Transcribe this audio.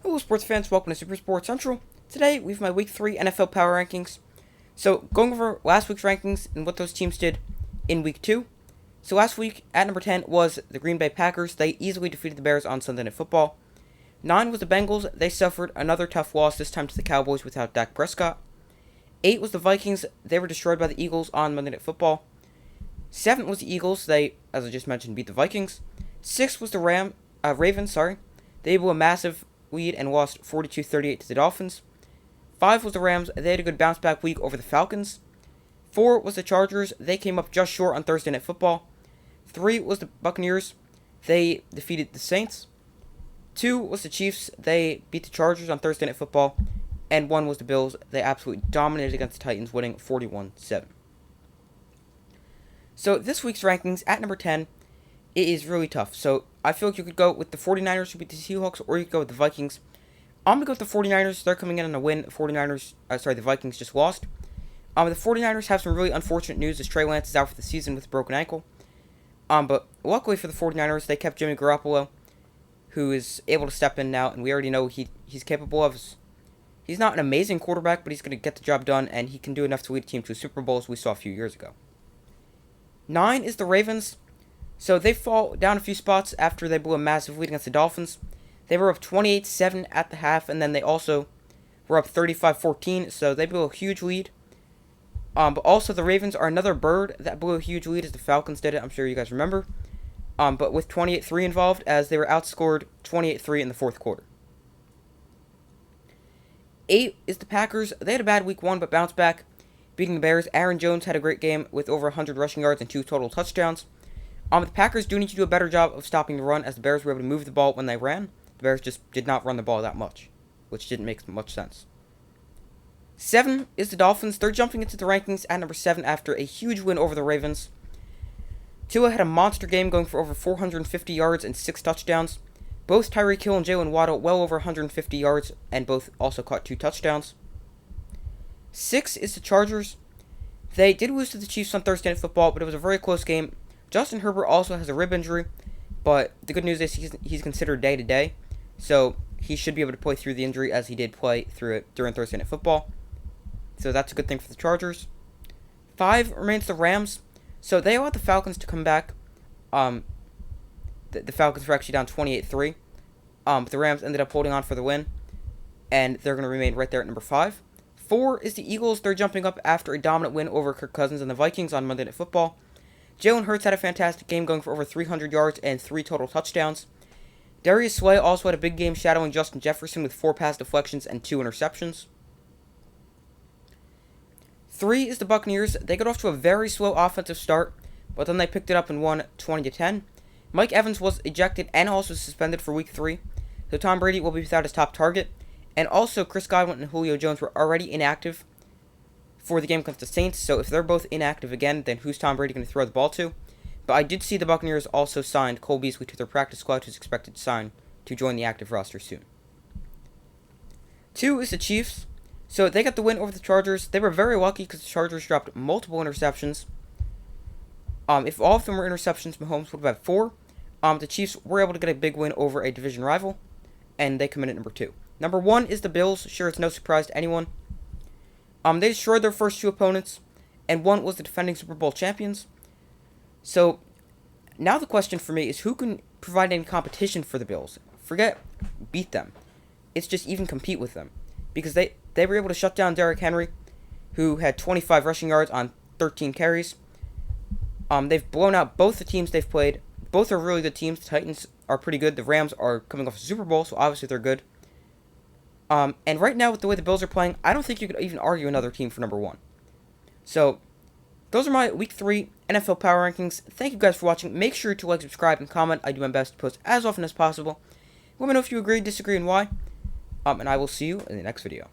Hello, sports fans. Welcome to Super Sports Central. Today, we have my Week 3 NFL Power Rankings. So, going over last week's rankings and what those teams did in Week 2. So, last week, at number 10 was the Green Bay Packers. They easily defeated the Bears on Sunday Night Football. 9 was the Bengals. They suffered another tough loss, this time to the Cowboys without Dak Prescott. 8 was the Vikings. They were destroyed by the Eagles on Monday Night Football. 7 was the Eagles. They, as I just mentioned, beat the Vikings. 6 was the Ravens. They blew a massive lead and lost 42-38 to the Dolphins. 5 was the Rams. They had a good bounce back week over the Falcons. 4 was the Chargers. They came up just short on Thursday Night Football. 3 was the Buccaneers. They defeated the Saints. 2 was the Chiefs. They beat the Chargers on Thursday Night Football. And 1 was the Bills. They absolutely dominated against the Titans, winning 41-7. So this week's rankings, at number 10, it is really tough. So I feel like you could go with the 49ers who beat the Seahawks, or you could go with the Vikings. I'm going to go with the 49ers. They're coming in on a win. The Vikings just lost. The 49ers have some really unfortunate news as Trey Lance is out for the season with a broken ankle. But luckily for the 49ers, they kept Jimmy Garoppolo, who is able to step in now, and we already know he's capable of. He's not an amazing quarterback, but he's going to get the job done, and he can do enough to lead a team to a Super Bowl as we saw a few years ago. 9 is the Ravens. So they fall down a few spots after they blew a massive lead against the Dolphins. They were up 28-7 at the half, and then they also were up 35-14, so they blew a huge lead. But also the Ravens are another bird that blew a huge lead as the Falcons did it. I'm sure you guys remember. But with 28-3 involved, as they were outscored 28-3 in the fourth quarter. 8 is the Packers. They had a bad week 1, but bounced back, beating the Bears. Aaron Jones had a great game with over 100 rushing yards and 2 total touchdowns. The Packers do need to do a better job of stopping the run, as the Bears were able to move the ball when they ran. The Bears just did not run the ball that much, which didn't make much sense. 7 is the Dolphins. They're jumping into the rankings at number 7 after a huge win over the Ravens. Tua had a monster game, going for over 450 yards and 6 touchdowns. Both Tyreek Hill and Jalen Waddle well over 150 yards, and both also caught 2 touchdowns. 6 is the Chargers. They did lose to the Chiefs on Thursday Night Football, but it was a very close game. Justin Herbert also has a rib injury, but the good news is he's considered day-to-day, so he should be able to play through the injury, as he did play through it during Thursday Night Football. So that's a good thing for the Chargers. 5 remains the Rams. So they allowed the Falcons to come back. The Falcons were actually down 28-3. But the Rams ended up holding on for the win, and they're going to remain right there at number 5. 4 is the Eagles. They're jumping up after a dominant win over Kirk Cousins and the Vikings on Monday Night Football. Jalen Hurts had a fantastic game, going for over 300 yards and 3 total touchdowns. Darius Slay also had a big game, shadowing Justin Jefferson with 4 pass deflections and 2 interceptions. 3 is the Buccaneers. They got off to a very slow offensive start, but then they picked it up and won 20-10. Mike Evans was ejected and also suspended for Week 3, so Tom Brady will be without his top target. And also, Chris Godwin and Julio Jones were already inactive for the game against the Saints, so if they're both inactive again, then who's Tom Brady going to throw the ball to? But I did see the Buccaneers also signed Cole Beasley to their practice squad, who's expected to sign to join the active roster soon. 2 is the Chiefs. So they got the win over the Chargers. They were very lucky because the Chargers dropped multiple interceptions. If all of them were interceptions, Mahomes would have had 4. The Chiefs were able to get a big win over a division rival, and they come in at number 2. Number 1 is the Bills. Sure, it's no surprise to anyone. They destroyed their first 2 opponents, and 1 was the defending Super Bowl champions. So, now the question for me is who can provide any competition for the Bills? Forget beat them. It's just even compete with them. Because they were able to shut down Derrick Henry, who had 25 rushing yards on 13 carries. They've blown out both the teams they've played. Both are really good teams. The Titans are pretty good. The Rams are coming off a Super Bowl, so obviously they're good. And right now, with the way the Bills are playing, I don't think you could even argue another team for number 1. So, those are my Week 3 NFL Power Rankings. Thank you guys for watching. Make sure to like, subscribe, and comment. I do my best to post as often as possible. Let me know if you agree, disagree, and why. And I will see you in the next video.